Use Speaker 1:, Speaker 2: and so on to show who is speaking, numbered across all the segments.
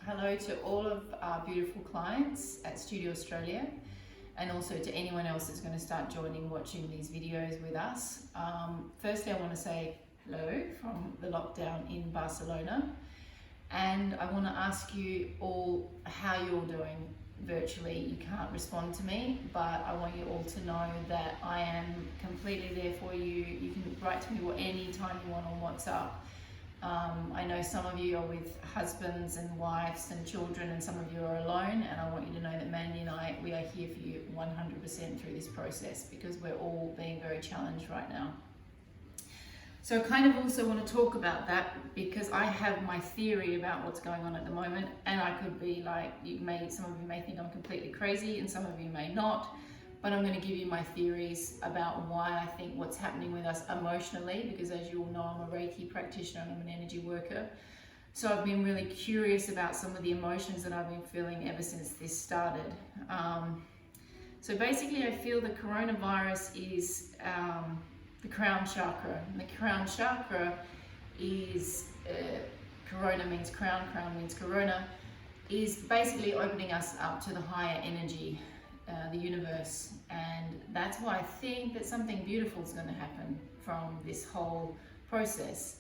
Speaker 1: Hello to all of our beautiful clients at Studio Australia, and also to anyone else that's going to start joining watching these videos with us. Firstly, I want to say hello from the lockdown in Barcelona, and I want to ask you all how you're doing virtually. You can't respond to me, but I want you all to know that I am completely there for you. You can write to me anytime you want on WhatsApp. I know some of you are with husbands and wives and children, and some of you are alone, and I want you to know that Mandy and I, we are here for you 100% through this process, because we're all being very challenged right now. So I kind of also want to talk about that, because I have my theory about what's going on at the moment, and I could be like, some of you may think I'm completely crazy, and some of you may not. But I'm going to give you my theories about why I think what's happening with us emotionally, because as you all know, I'm a Reiki practitioner and I'm an energy worker. So I've been really curious about some of the emotions that I've been feeling ever since this started. So basically I feel the coronavirus is the crown chakra. And the crown chakra is, corona means crown, crown means corona, is basically opening us up to the higher energy, the universe, and that's why I think that something beautiful is going to happen from this whole process.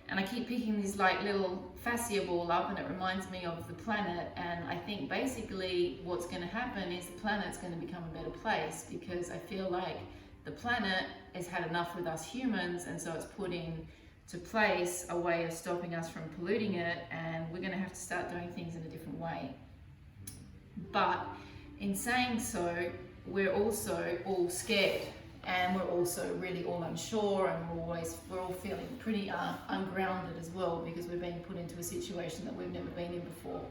Speaker 1: And I keep picking this like little fascia ball up, and it reminds me of the planet, and I think basically what's going to happen is the planet's going to become a better place, because I feel like the planet has had enough with us humans, and so it's putting to place a way of stopping us from polluting it, and we're going to have to start doing things in a different way. But in saying so, we're also all scared, and we're also really all unsure, and we're all feeling pretty ungrounded as well, because we're being put into a situation that we've never been in before.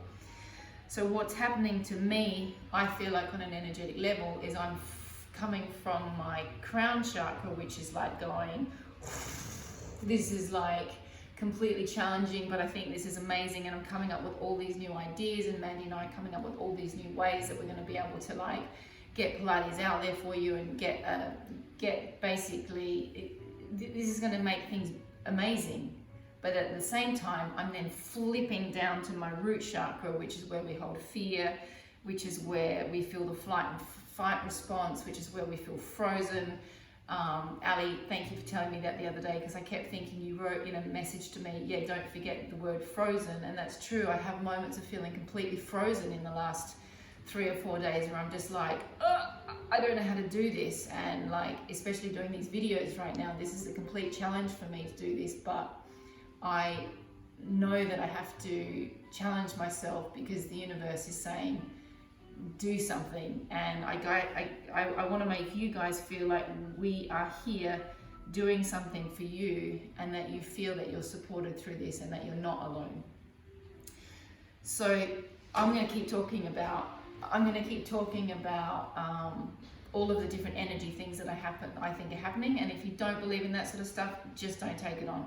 Speaker 1: So what's happening to me, I feel like on an energetic level, is I'm coming from my crown chakra, which is like going, this is like completely challenging, but I think this is amazing, and I'm coming up with all these new ideas, and Mandy and I are coming up with all these new ways that we're going to be able to like get Pilates out there for you, and get basically, this is going to make things amazing. But at the same time, I'm then flipping down to my root chakra, which is where we hold fear, which is where we feel the flight and fight response, which is where we feel frozen. Ali, thank you for telling me that the other day, because I kept thinking, you wrote in a message to me, yeah, don't forget the word frozen, and that's true. I have moments of feeling completely frozen in the last 3 or 4 days, where I'm just like, I don't know how to do this, and like, especially doing these videos right now, this is a complete challenge for me to do this, but I know that I have to challenge myself, because the universe is saying, do something, and I want to make you guys feel like we are here doing something for you, and that you feel that you're supported through this, and that you're not alone. So I'm going to keep talking about all of the different energy things that I think are happening, and if you don't believe in that sort of stuff, just don't take it on.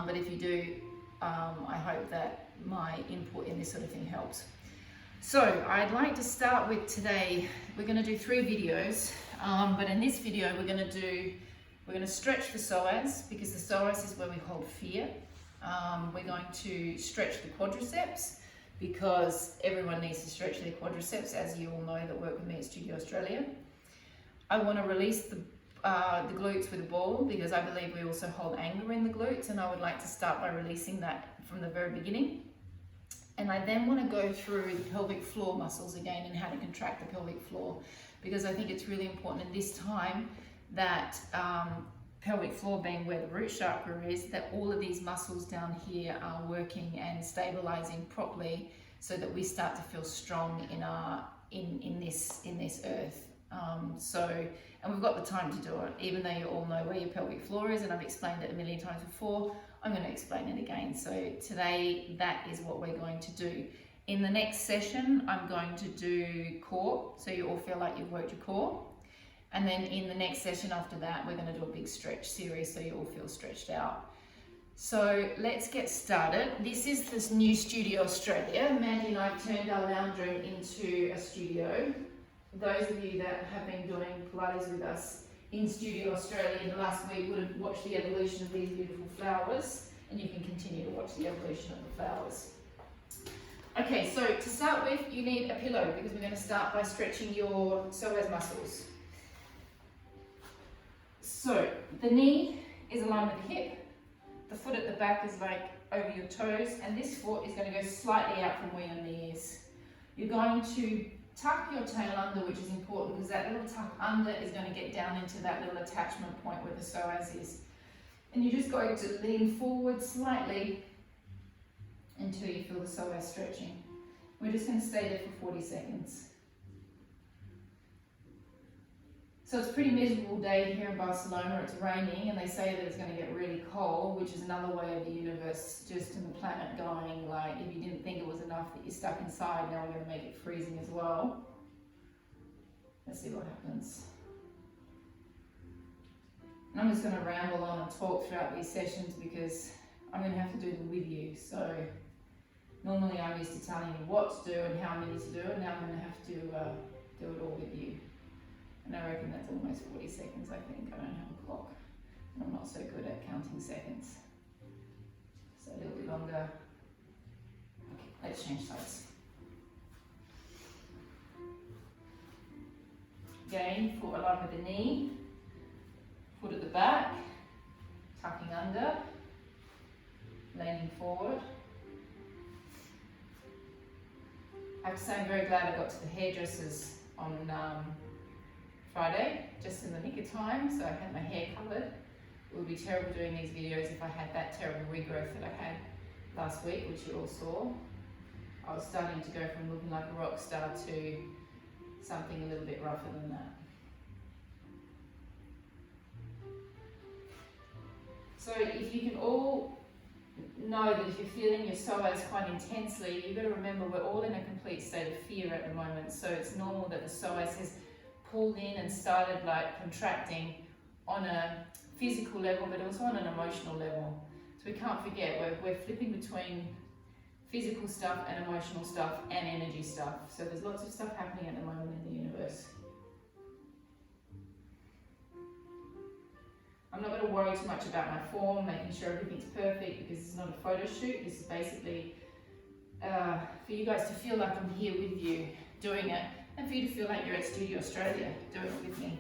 Speaker 1: But if you do, I hope that my input in this sort of thing helps. So I'd like to start with today, we're going to do 3 videos, but in this video we're going to stretch the psoas, because the psoas is where we hold fear. We're going to stretch the quadriceps, because everyone needs to stretch their quadriceps, as you all know that work with me at Studio Australia. I want to release the glutes with a ball, because I believe we also hold anger in the glutes, and I would like to start by releasing that from the very beginning. And I then want to go through the pelvic floor muscles again, and how to contract the pelvic floor, because I think it's really important in this time that pelvic floor being where the root chakra is, that all of these muscles down here are working and stabilizing properly, so that we start to feel strong in this earth. And we've got the time to do it, even though you all know where your pelvic floor is, and I've explained it a million times before. I'm going to explain it again. So today, that is what we're going to do. In the next session, I'm going to do core, so you all feel like you've worked your core. And then in the next session after that, we're going to do a big stretch series, so you all feel stretched out. So let's get started. This is this new Studio Australia. Mandy and I turned our lounge room into a studio. Those of you that have been doing Pilates with us in Studio Australia in the last week would have watched the evolution of these beautiful flowers, and you can continue to watch the evolution of the flowers. Okay. Okay, so to start with, you need a pillow because we're going to start by stretching your psoas muscles. So the knee is aligned with the hip, the foot at the back is like over your toes, and this foot is going to go slightly out from where your knee is. You're going to tuck your tail under, which is important because that little tuck under is going to get down into that little attachment point where the psoas is. And you're just going to lean forward slightly until you feel the psoas stretching. We're just going to stay there for 40 seconds. So it's a pretty miserable day here in Barcelona. It's raining and they say that it's going to get really cold, which is another way of the universe just and the planet going like, if you didn't think it was enough that you're stuck inside, now we're going to make it freezing as well. Let's see what happens. And I'm just going to ramble on and talk throughout these sessions because I'm going to have to do them with you. So normally I'm used to telling you what to do and how many to do, and now I'm going to have to do it all with you. And I reckon that's almost 40 seconds, I think. I don't have a clock. And I'm not so good at counting seconds. So a little bit longer. Okay, let's change sides. Again, foot aligned with the knee. Foot at the back. Tucking under. Leaning forward. I have to say I'm very glad I got to the hairdressers on Friday, just in the nick of time, so I had my hair covered. It would be terrible doing these videos if I had that terrible regrowth that I had last week, which you all saw. I was starting to go from looking like a rock star to something a little bit rougher than that. So if you can all know that if you're feeling your psoas quite intensely, you've got to remember we're all in a complete state of fear at the moment, so it's normal that the psoas has pulled in and started like contracting on a physical level but also on an emotional level. So we can't forget we're flipping between physical stuff and emotional stuff and energy stuff. So there's lots of stuff happening at the moment in the universe. I'm not going to worry too much about my form, making sure everything's perfect because it's not a photo shoot. This is basically for you guys to feel like I'm here with you doing it, and for you to feel like you're at Studio Australia doing it with me.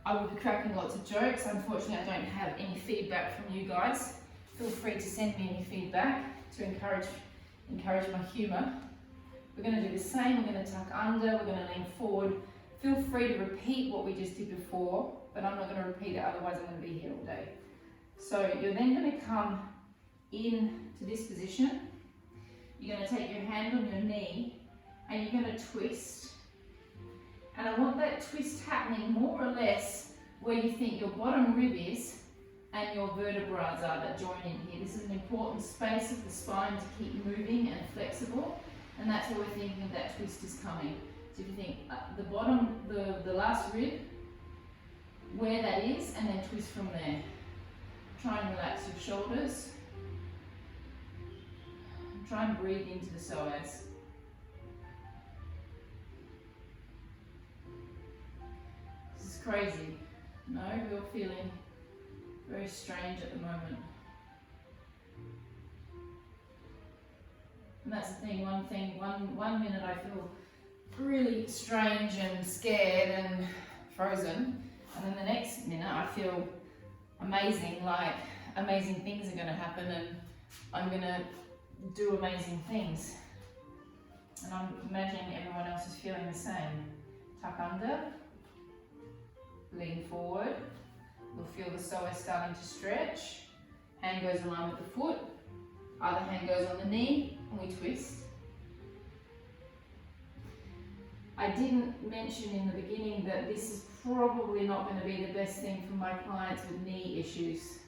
Speaker 1: I will be cracking lots of jokes. Unfortunately, I don't have any feedback from you guys. Feel free to send me any feedback to encourage my humour. We're going to do the same. We're going to tuck under. We're going to lean forward. Feel free to repeat what we just did before, but I'm not going to repeat it, otherwise I'm going to be here all day. So you're then going to come in to this position. You're going to take your hand on your knee and you're going to twist. And I want that twist happening more or less where you think your bottom rib is and your vertebrae are that join in here. This is an important space of the spine to keep moving and flexible, and that's where we're thinking of that twist is coming. So if you think the bottom, the last rib, where that is, and then twist from there. Try and relax your shoulders. Try and breathe into the psoas. This is crazy. No, we're feeling very strange at the moment. And that's the thing, one minute I feel really strange and scared and frozen, and then the next minute I feel amazing, like amazing things are going to happen and I'm going to do amazing things. And I'm imagining everyone else is feeling the same. Tuck under, lean forward. You'll feel the psoas starting to stretch. Hand goes along with the foot. Other hand goes on the knee and we twist. I didn't mention in the beginning that this is probably not going to be the best thing for my clients with knee issues.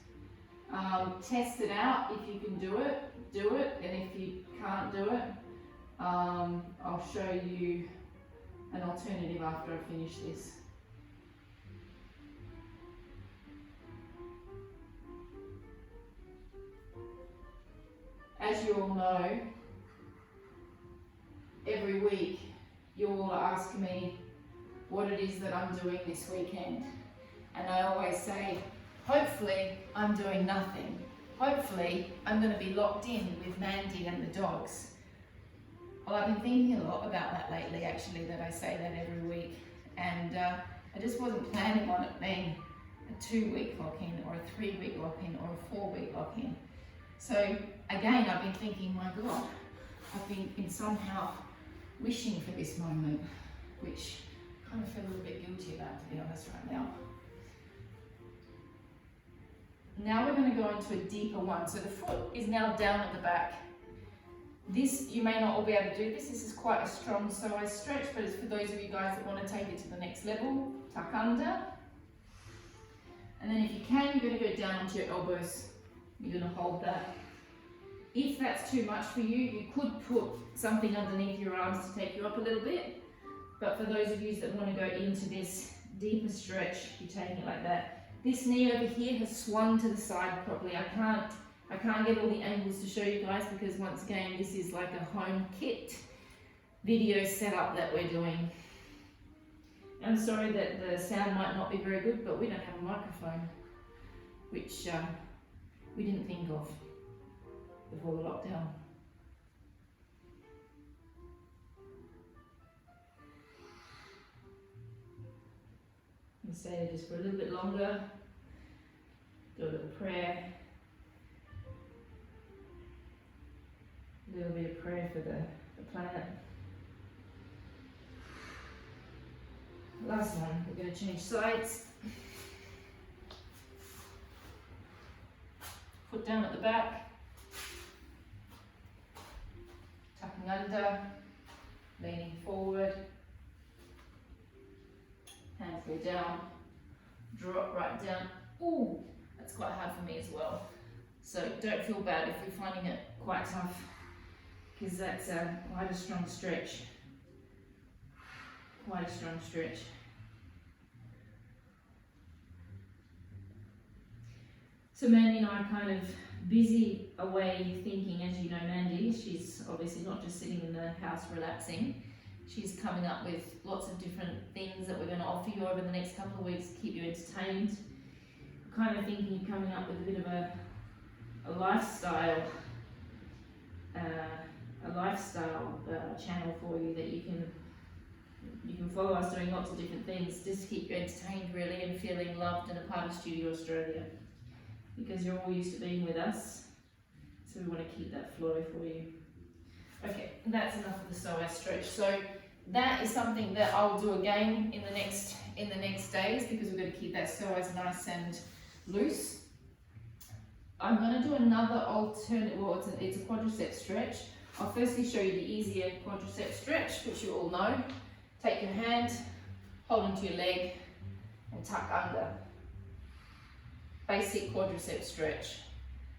Speaker 1: Test it out. If you can do it, and if you can't do it, I'll show you an alternative after I finish this. As you all know, every week you all ask me what it is that I'm doing this weekend. And I always say, hopefully I'm doing nothing. Hopefully I'm going to be locked in with Mandy and the dogs. Well, I've been thinking a lot about that lately, actually, that I say that every week, and I just wasn't planning on it being a 2-week lock-in or a 3-week lock-in or a 4-week lock-in. So again, I've been thinking, my God, I've been somehow wishing for this moment, which I kind of feel a little bit guilty about, to be honest, right now. Now we're going to go into a deeper one. So the foot is now down at the back. This, you may not all be able to do this. This is quite a strong psoas stretch, but it's for those of you guys that want to take it to the next level. Tuck under. And then if you can, you're going to go down onto your elbows. You're going to hold that. If that's too much for you, you could put something underneath your arms to take you up a little bit. But for those of you that want to go into this deeper stretch, you're taking it like that. This knee over here has swung to the side properly. I can't get all the angles to show you guys because once again, this is like a home kit video setup that we're doing. I'm sorry that the sound might not be very good, but we don't have a microphone, which we didn't think of before the lockdown. And stay just for a little bit longer. Do a little prayer. A little bit of prayer for the planet. Last one, we're going to change sides. Foot down at the back. Tucking under. Leaning forward. Hands go down. Drop right down. Ooh, that's quite hard for me as well. So don't feel bad if you're finding it quite tough, because that's quite a strong stretch. Quite a strong stretch. So Mandy and I are kind of busy away thinking, as you know Mandy, she's obviously not just sitting in the house relaxing. She's coming up with lots of different things that we're going to offer you over the next couple of weeks to keep you entertained. We're kind of thinking of coming up with a bit of a lifestyle channel for you that you can follow us doing lots of different things just to keep you entertained really and feeling loved and a part of Studio Australia, because you're all used to being with us, so we want to keep that flow for you. Okay, that's enough of the psoas stretch. So that is something that I'll do again in the next days, because we're going to keep that psoas nice and loose. I'm going to do another alternate, well, it's a quadricep stretch. I'll firstly show you the easier quadricep stretch, which you all know. Take your hand, hold into your leg, and tuck under. Basic quadricep stretch.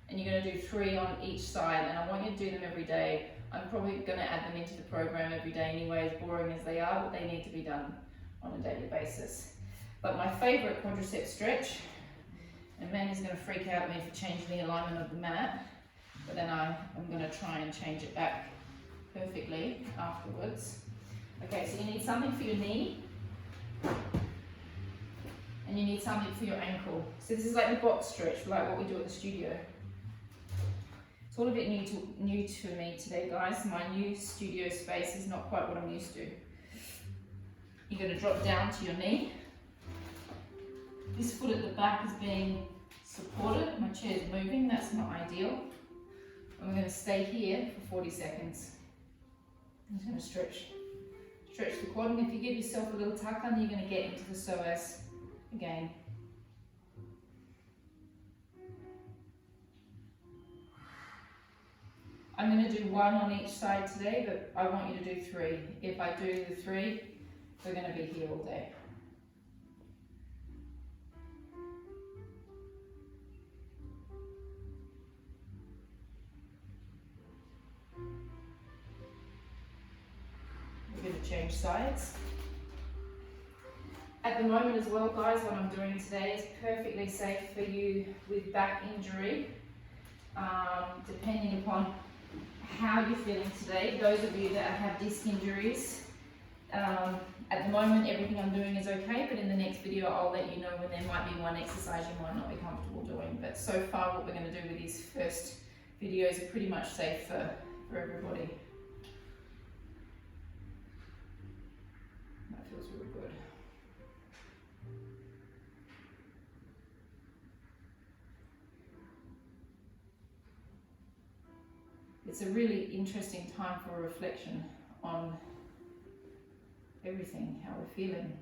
Speaker 1: And you're going to do 3 on each side, and I want you to do them every day. I'm probably going to add them into the program every day anyway, as boring as they are, but they need to be done on a daily basis. But my favourite quadricep stretch, and Mandy's going to freak out at me for changing the alignment of the mat, but then I'm going to try and change it back perfectly afterwards. Okay, so you need something for your knee, and you need something for your ankle. So this is like the box stretch, like what we do at the studio. It's all a bit new to me today, guys. My new studio space is not quite what I'm used to. You're going to drop down to your knee. This foot at the back is being supported. My chair's moving, that's not ideal. And we're going to stay here for 40 seconds. I'm just going to stretch the quad, and if you give yourself a little tuck under, you're going to get into the psoas again. I'm going to do 1 on each side today, but I want you to do 3. If I do the 3, we're going to be here all day. We're going to change sides. At the moment as well, guys, what I'm doing today is perfectly safe for you with back injury, depending upon how you're feeling today. Those of you that have disc injuries, at the moment everything I'm doing is okay, but in the next video I'll let you know when there might be one exercise you might not be comfortable doing. But so far what we're going to do with these first videos are pretty much safe for everybody. it's a really interesting time for reflection on everything, how we're feeling.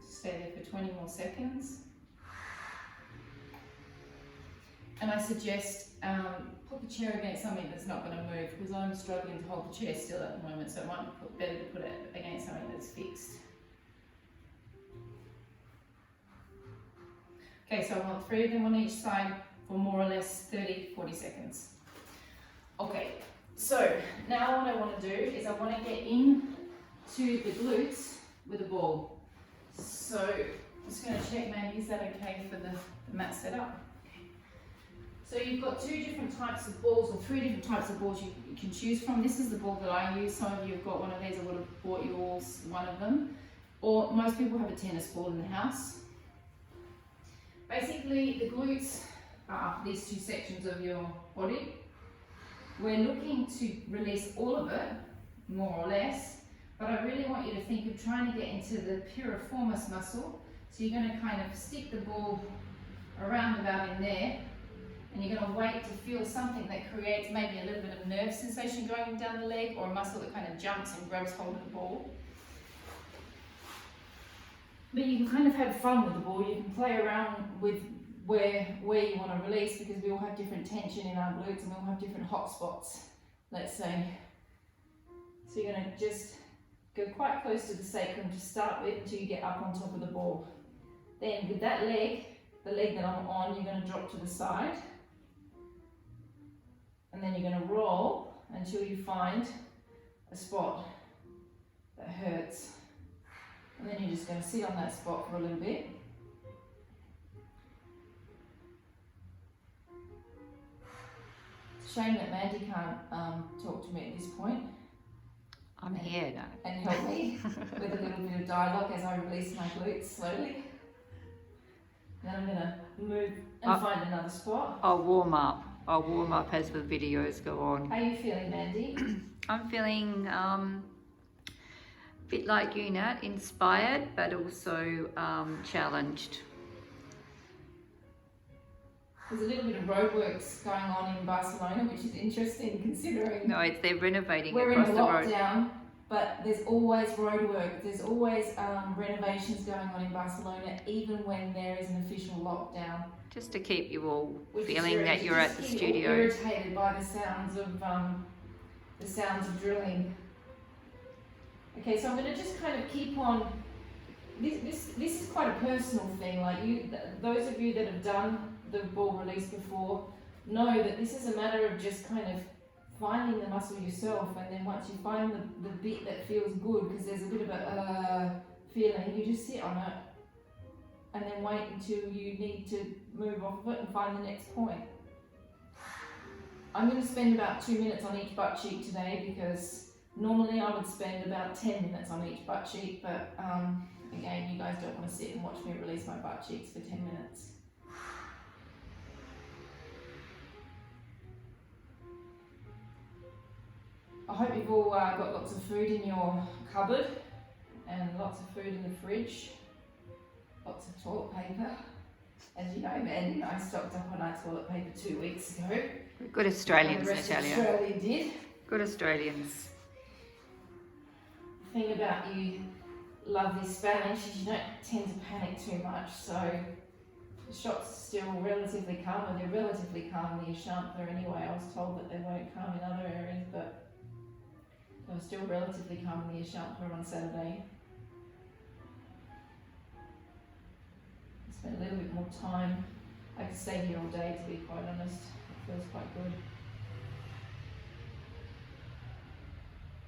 Speaker 1: Stay there for 20 more seconds. And I suggest put the chair against something that's not going to move, because I'm struggling to hold the chair still at the moment, so it might be better to put it against something that's fixed. Okay, so I want 3 of them on each side for more or less 30-40 seconds. Okay, so now what I want to do is I want to get in to the glutes with a ball. So I'm just going to check, maybe is that okay for the mat setup? So you've got 2 different types of balls, or 3 different types of balls you can choose from. This is the ball that I use. Some of you have got one of these. I would have bought you all one of them. Or most people have a tennis ball in the house. Basically, the glutes are these 2 sections of your body. We're looking to release all of it, more or less, but I really want you to think of trying to get into the piriformis muscle. So you're going to kind of stick the ball around about in there, and you're going to wait to feel something that creates maybe a little bit of nerve sensation going down the leg, or a muscle that kind of jumps and grabs hold of the ball. But you can kind of have fun with the ball. You can play around with where you want to release, because we all have different tension in our glutes and we all have different hot spots, let's say. So you're going to just go quite close to the sacrum to start with until you get up on top of the ball. Then with that leg, the leg that I'm on, you're going to drop to the side. And then you're going to roll until you find a spot that hurts. And then you're just going to sit on that spot for a little bit. It's a shame that Mandy can't talk to me at this point.
Speaker 2: I'm here now.
Speaker 1: And help me with a little bit of dialogue as I release my glutes slowly. Then I'm going to move and find another spot.
Speaker 2: I'll warm up. I'll warm up as the videos go on.
Speaker 1: How are you feeling, Mandy?
Speaker 2: I'm feeling a bit like you, Nat, inspired, but also challenged.
Speaker 1: There's a little bit of roadworks going on in Barcelona, which is interesting considering
Speaker 2: No, they're renovating
Speaker 1: we're
Speaker 2: across
Speaker 1: in a
Speaker 2: the road.
Speaker 1: lockdown, but there's always roadwork. There's always renovations going on in Barcelona, even when there is an official lockdown.
Speaker 2: Just to keep you all
Speaker 1: Which
Speaker 2: feeling that you're at the studio.
Speaker 1: Irritated by the sounds of drilling. Okay, so I'm going to just kind of keep on. This is quite a personal thing. Like those of you that have done the ball release before know that this is a matter of just kind of finding the muscle yourself, and then once you find the bit that feels good, because there's a bit of a feeling, you just sit on it and then wait until you need to move off of it and find the next point. I'm going to spend about 2 minutes on each butt cheek today, because normally I would spend about 10 minutes on each butt cheek, but again, you guys don't want to sit and watch me release my butt cheeks for 10 minutes. I hope you've all got lots of food in your cupboard and lots of food in the fridge, lots of toilet paper. As you know, Mandy and I stocked up on our toilet paper 2 weeks ago.
Speaker 2: Good Australians,
Speaker 1: the rest
Speaker 2: Natalia.
Speaker 1: of Australia did.
Speaker 2: Good Australians.
Speaker 1: The thing about you lovely Spanish is you don't tend to panic too much, so the shops are still relatively calm, and they're relatively calm in the Ashampla anyway. I was told that they weren't calm in other areas, but they were still relatively calm in the Ashampla on Saturday. I spent a little bit more time. I could stay here all day, to be quite honest. It feels quite good.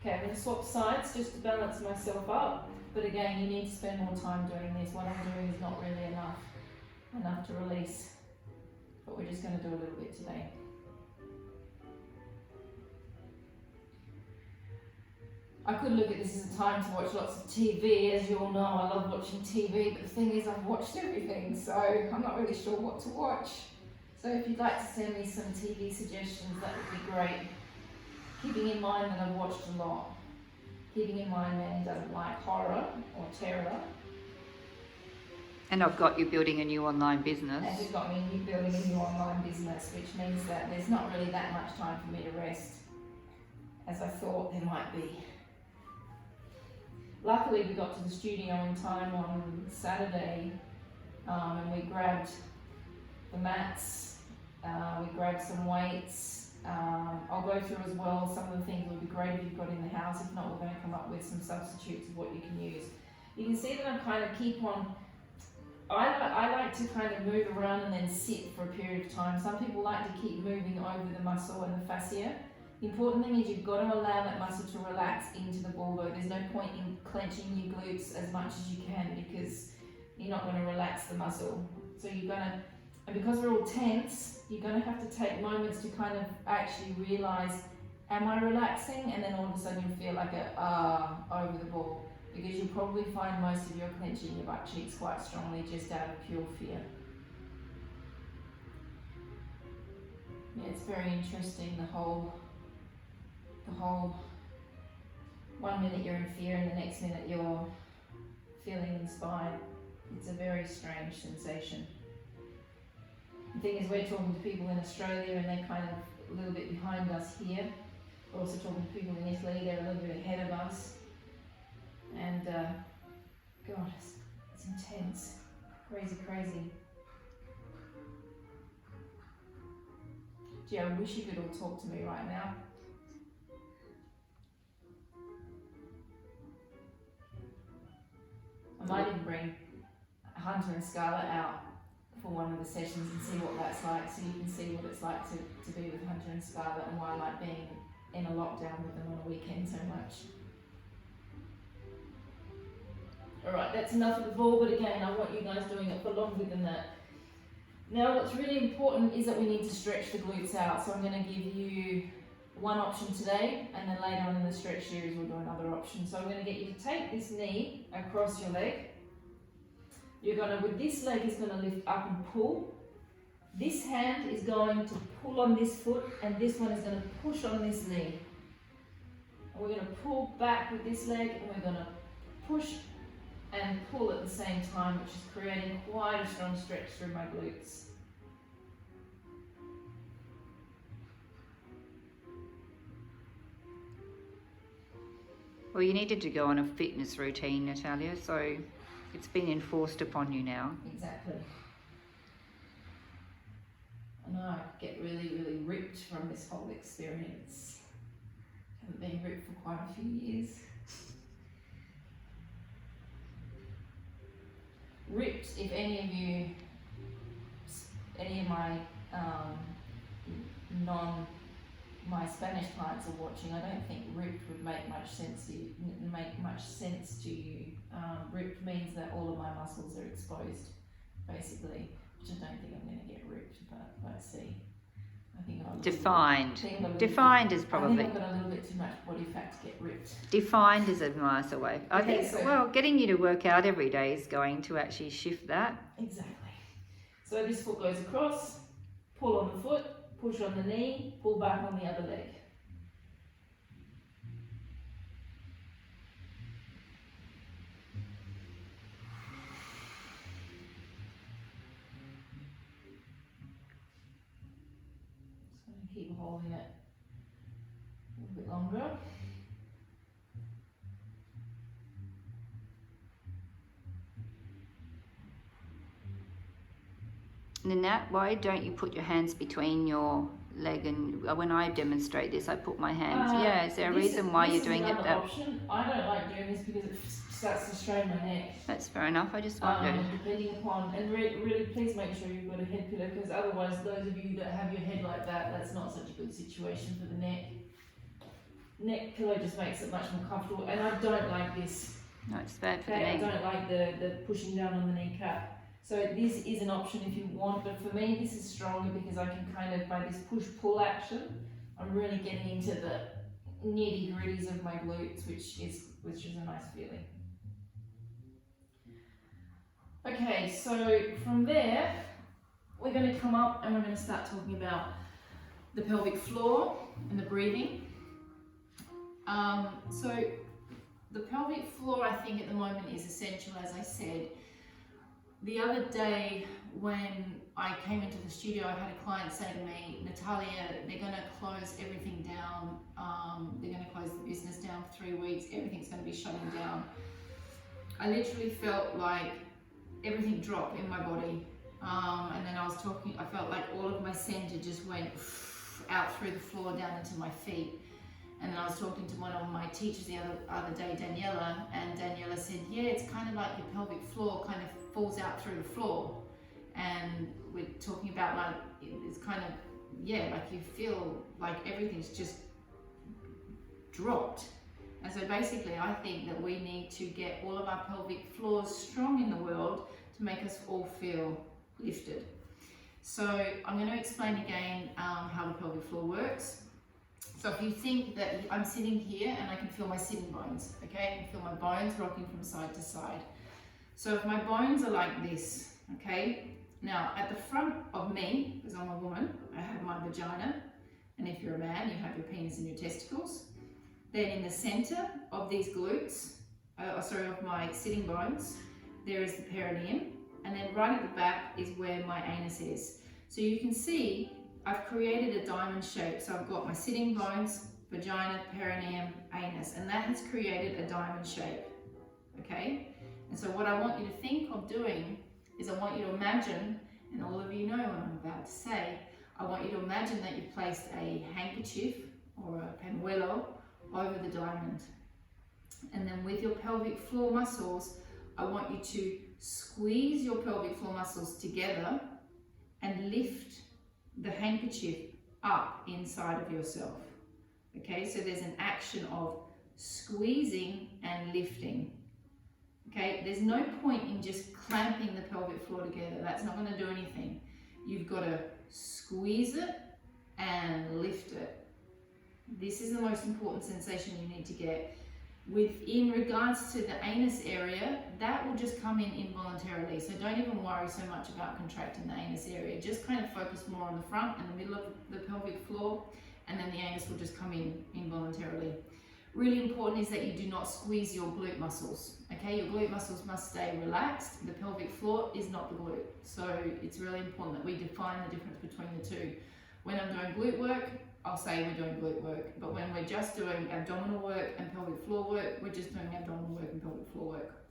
Speaker 1: Okay, I'm going to swap sides just to balance myself up. But again, you need to spend more time doing this. What I'm doing is not really enough to release. But we're just going to do a little bit today. I could look at this as a time to watch lots of TV. As you all know, I love watching TV, but the thing is I've watched everything, so I'm not really sure what to watch. So if you'd like to send me some TV suggestions, that would be great. Keeping in mind that I've watched a lot. Keeping in mind Mandy doesn't like horror or terror.
Speaker 2: And I've got you building a new online business.
Speaker 1: And we've got me building a new online business, which means that there's not really that much time for me to rest as I thought there might be. Luckily, we got to the studio in time on Saturday, and we grabbed the mats, we grabbed some weights. I'll go through as well some of the things that would be great if you've got in the house. If not, we're going to come up with some substitutes of what you can use. You can see that I kind of keep on, I like to kind of move around and then sit for a period of time. Some people like to keep moving over the muscle and the fascia. The important thing is you've got to allow that muscle to relax into the ball though. There's no point in clenching your glutes as much as you can because you're not going to relax the muscle. So you're going to, and because we're all tense, you're going to have to take moments to kind of actually realise, am I relaxing? And then all of a sudden you'll feel like a over the ball. Because you'll probably find most of your clenching your butt cheeks quite strongly just out of pure fear. Yeah, it's very interesting, the whole 1 minute you're in fear and the next minute you're feeling inspired. It's a very strange sensation. The thing is, we're talking to people in Australia and they're kind of a little bit behind us here. We're also talking to people in Italy, they're a little bit ahead of us. And God, it's intense, crazy. Gee, I wish you could all talk to me right now. I might even bring Hunter and Scarlett out for one of the sessions and see what that's like, so you can see what it's like to be with Hunter and Scarlett and why I like being in a lockdown with them on a weekend so much. Alright, that's enough of the ball, but again, I want you guys doing it for longer than that. Now, what's really important is that we need to stretch the glutes out, so I'm going to give you one option today, and then later on in the stretch series we'll do another option. So I'm going to get you to take this knee across your leg. You're going to, with this leg is going to lift up and pull. This hand is going to pull on this foot, and this one is going to push on this knee. And we're going to pull back with this leg, and we're going to push and pull at the same time, which is creating quite a strong stretch through my glutes.
Speaker 2: Well, you needed to go on a fitness routine, Natalia, so it's been enforced upon you now.
Speaker 1: Exactly. I know I get really ripped from this whole experience. Haven't been ripped for quite a few years. Ripped, if any of my my Spanish clients are watching, I don't think ripped would make much sense to you. Ripped means that all of my muscles are exposed, basically, which I don't think I'm going to get ripped, but let's see. I think I'll
Speaker 2: defined. Defined is probably.
Speaker 1: I think I've got a little bit too much body fat to get ripped.
Speaker 2: Defined is a nicer way. I
Speaker 1: Okay,
Speaker 2: think.
Speaker 1: so,
Speaker 2: well, getting you to work out every day is going to actually shift that.
Speaker 1: Exactly. So this foot goes across, pull on the foot, push on the knee, pull back on the other leg. Keep holding it a little bit longer.
Speaker 2: Nanette, why don't you put your hands between your leg and when I demonstrate this, I put my hands. Yeah, is there a reason why you're doing it that?
Speaker 1: Option. I don't like doing this because it starts to strain my neck.
Speaker 2: That's fair enough. I just wondered.
Speaker 1: Depending upon, and really please make sure you've got a head pillow, because otherwise those of you that have your head like that, that's not such a good situation for the neck. Neck pillow just makes it much more comfortable, and I don't like this.
Speaker 2: No, it's bad for the
Speaker 1: I
Speaker 2: knee.
Speaker 1: don't like the pushing down on the kneecap. So this is an option if you want, but for me this is stronger because I can kind of, by this push-pull action, I'm really getting into the nitty-gritties of my glutes, which is a nice feeling. Okay, so from there, we're going to come up and we're going to start talking about the pelvic floor and the breathing. So the pelvic floor, I think at the moment is essential, as I said. the other day when I came into the studio, I had a client say to me, Natalia, they're going to close everything down. They're going to close the business down for 3 weeks. Everything's going to be shutting down. I literally felt like everything dropped in my body. And then I felt like all of my center just went out through the floor down into my feet. And then I was talking to one of my teachers the other day, Daniela, and Daniela said, yeah, it's kind of like your pelvic floor kind of falls out through the floor. And we're talking about like, it's kind of, yeah, like you feel like everything's just dropped. And so basically I think that we need to get all of our pelvic floors strong in the world to make us all feel lifted. So I'm going to explain again how the pelvic floor works. So if you think that I'm sitting here and I can feel my sitting bones, okay? I can feel my bones rocking from side to side. So if my bones are like this, okay? Now at the front of me, because I'm a woman, I have my vagina, and if you're a man, you have your penis and your testicles. Then in the center of these glutes, of my sitting bones, there is the perineum, and then right at the back is where my anus is. So you can see I've created a diamond shape. So I've got my sitting bones, vagina, perineum, anus, and that has created a diamond shape, okay? And so what I want you to think of doing is I want you to imagine, and all of you know what I'm about to say, I want you to imagine that you've placed a handkerchief or a pañuelo over the diamond. And then with your pelvic floor muscles, I want you to squeeze your pelvic floor muscles together and lift the handkerchief up inside of yourself. Okay, so there's an action of squeezing and lifting. Okay, there's no point in just clamping the pelvic floor together. That's not going to do anything. You've got to squeeze it and lift it. This is the most important sensation you need to get. In regards to the anus area, that will just come in involuntarily. So don't even worry so much about contracting the anus area. Just kind of focus more on the front and the middle of the pelvic floor, and then the anus will just come in involuntarily. Really important is that you do not squeeze your glute muscles. Okay, your glute muscles must stay relaxed. The pelvic floor is not the glute. So it's really important that we define the difference between the two. When I'm doing glute work, I'll say we're doing glute work, but when we're just doing abdominal work and pelvic floor work, we're just doing abdominal work and pelvic floor work.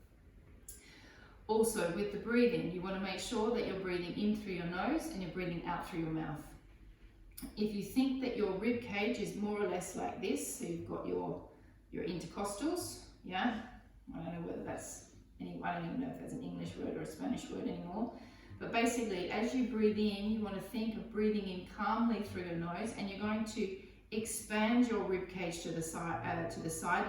Speaker 1: Also, with the breathing, you want to make sure that you're breathing in through your nose and you're breathing out through your mouth. If you think that your rib cage is more or less like this, so you've got your intercostals, yeah? I don't know whether that's I don't even know if that's an English word or a Spanish word anymore. But basically, as you breathe in, you want to think of breathing in calmly through your nose, and you're going to expand your rib cage to the side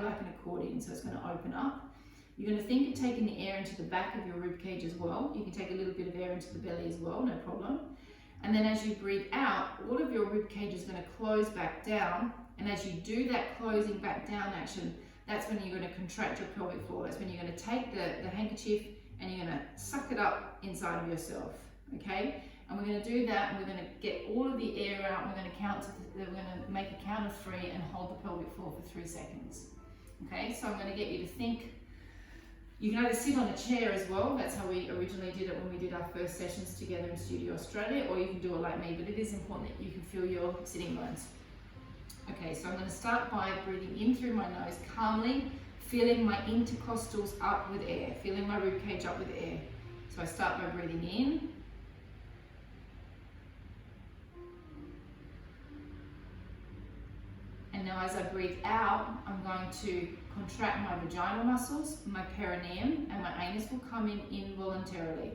Speaker 1: like an accordion, so it's going to open up. You're going to think of taking the air into the back of your rib cage as well. You can take a little bit of air into the belly as well, no problem. And then as you breathe out, all of your rib cage is going to close back down, and as you do that closing back down action, that's when you're going to contract your pelvic floor. That's when you're going to take the handkerchief and you're going to suck it up inside of yourself, okay? And we're going to do that, and we're going to get all of the air out, and we're going to make a count of 3 and hold the pelvic floor for 3 seconds, okay? So I'm going to get you to think. You can either sit on a chair as well, that's how we originally did it when we did our first sessions together in Studio Australia, or you can do it like me, but it is important that you can feel your sitting bones. Okay, so I'm going to start by breathing in through my nose calmly, feeling my intercostals up with air, feeling my rib cage up with air. So I start by breathing in. And now as I breathe out, I'm going to contract my vaginal muscles, my perineum, and my anus will come in involuntarily.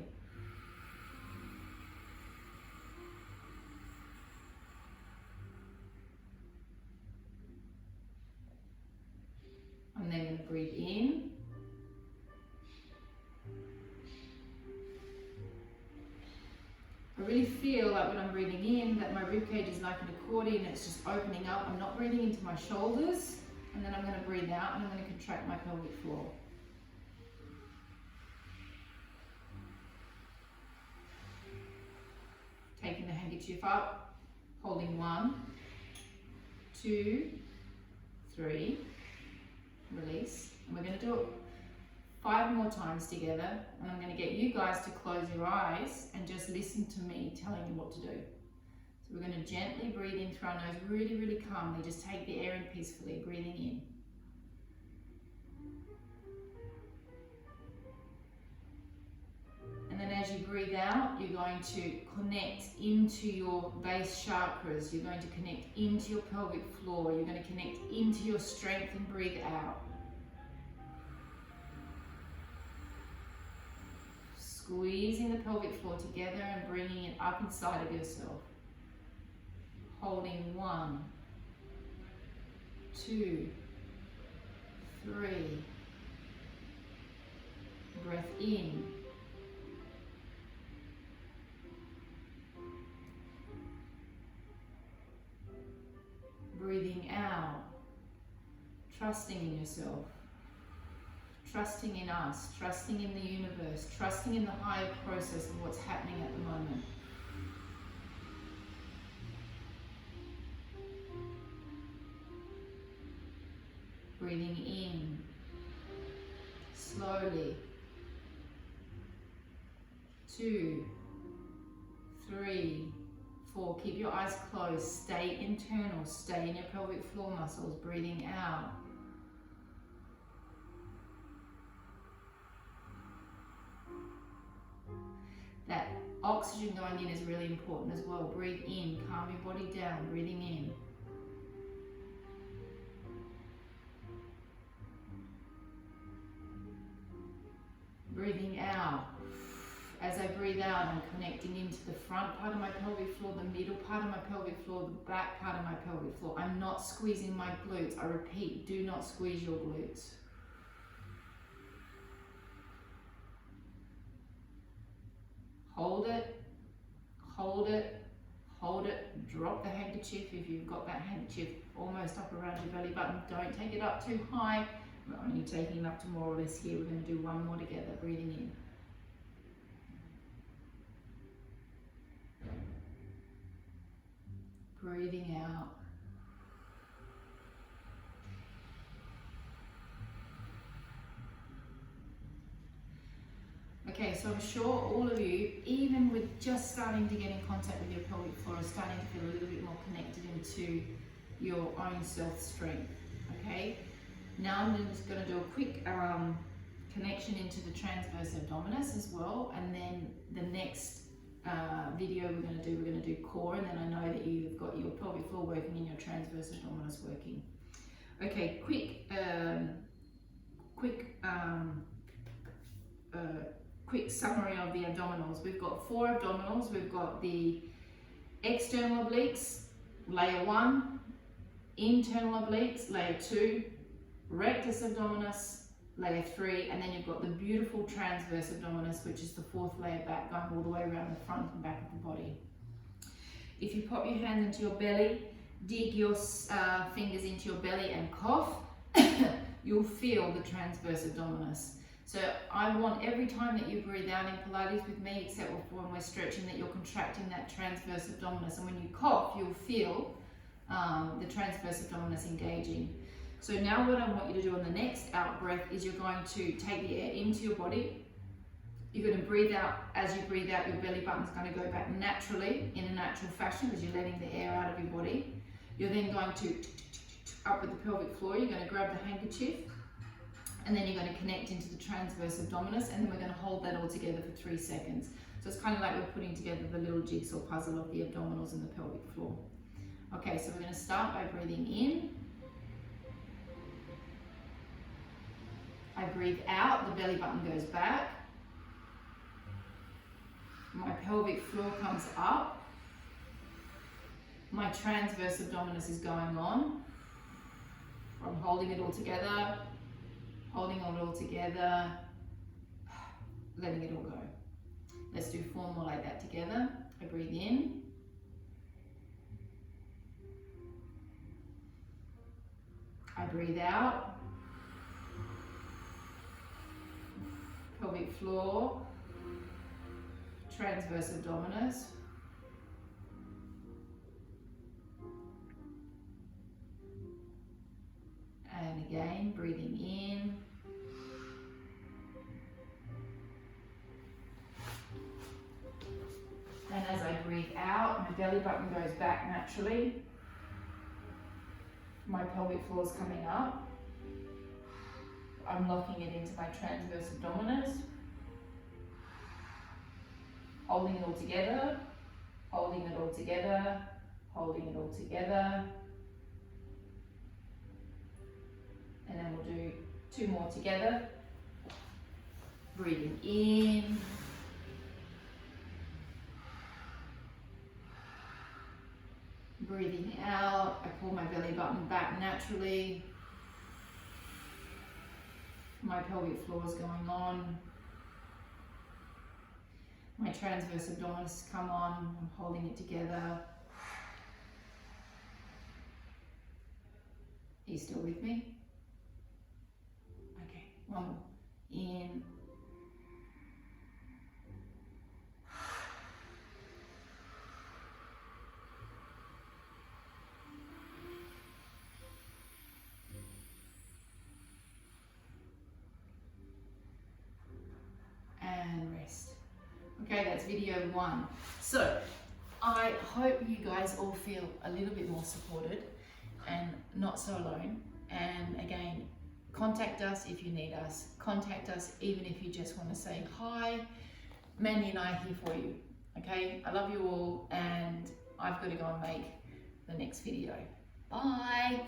Speaker 1: I'm then going to breathe in. I really feel like when I'm breathing in that my rib cage is like an accordion, it's just opening up. I'm not breathing into my shoulders, and then I'm going to breathe out and I'm going to contract my pelvic floor. Taking the handkerchief up, holding 1, 2, 3, release, and we're going to do it 5 more times together, and I'm going to get you guys to close your eyes and just listen to me telling you what to do. So we're going to gently breathe in through our nose, really, really calmly. Just take the air in peacefully, breathing in. And then as you breathe out, you're going to connect into your base chakras. You're going to connect into your pelvic floor. You're going to connect into your strength and breathe out. Squeezing the pelvic floor together and bringing it up inside of yourself. Holding 1, 2, 3. Breath in. Breathing out, trusting in yourself, trusting in us, trusting in the universe, trusting in the higher process of what's happening at the moment. Breathing in, slowly. 2, 3, 4. Keep your eyes closed. Stay internal. Stay in your pelvic floor muscles. Breathing out. That oxygen going in is really important as well. Breathe in. Calm your body down. Breathing in. Breathing out. As I breathe out, I'm connecting into the front part of my pelvic floor, the middle part of my pelvic floor, the back part of my pelvic floor. I'm not squeezing my glutes. I repeat, do not squeeze your glutes. Hold it, hold it, hold it. Drop the handkerchief if you've got that handkerchief almost up around your belly button. Don't take it up too high. We're only taking it up to more or less here. We're going to do 1 more together. Breathing in. Breathing out. Okay, so I'm sure all of you, even with just starting to get in contact with your pelvic floor, are starting to feel a little bit more connected into your own self-strength, okay? Now I'm just going to do a quick connection into the transverse abdominis as well, and then the next video we're going to do core, and then I know that you've got your pelvic floor working and your transverse abdominis working. Okay, quick summary of the abdominals. We've got 4 abdominals. We've got the external obliques, layer 1, internal obliques, layer 2, rectus abdominis, layer 3, and then you've got the beautiful transverse abdominis, which is the 4th layer back, going all the way around the front and back of the body. If you pop your hands into your belly, dig your fingers into your belly and cough, you'll feel the transverse abdominis. So I want every time that you breathe out in Pilates with me, except for when we're stretching, that you're contracting that transverse abdominis, and when you cough, you'll feel the transverse abdominis engaging. So now what I want you to do on the next out breath is you're going to take the air into your body. You're going to breathe out. As you breathe out, your belly button's going to go back naturally, in a natural fashion, because you're letting the air out of your body. You're then going to up with the pelvic floor. You're going to grab the handkerchief, and then you're going to connect into the transverse abdominis, and then we're going to hold that all together for 3 seconds. So it's kind of like we're putting together the little jigsaw puzzle of the abdominals and the pelvic floor. Okay, so we're going to start by breathing in. I breathe out, the belly button goes back. My pelvic floor comes up. My transverse abdominis is going on. I'm holding it all together, holding it all together, letting it all go. Let's do 4 more like that together. I breathe in. I breathe out. Pelvic floor, transverse abdominis. And again, breathing in. And as I breathe out, my belly button goes back naturally. My pelvic floor is coming up. I'm locking it into my transverse abdominis. Holding it all together, holding it all together, holding it all together. And then we'll do 2 more together. Breathing in. Breathing out. I pull my belly button back naturally. My pelvic floor is going on. My transverse abdominis come on. I'm holding it together. Are you still with me? Okay, one more. In. And rest. Okay, that's video 1. So, I hope you guys all feel a little bit more supported and not so alone. And again, contact us if you need us. Contact us even if you just want to say hi. Mandy and I are here for you. Okay, I love you all, and I've got to go and make the next video. Bye.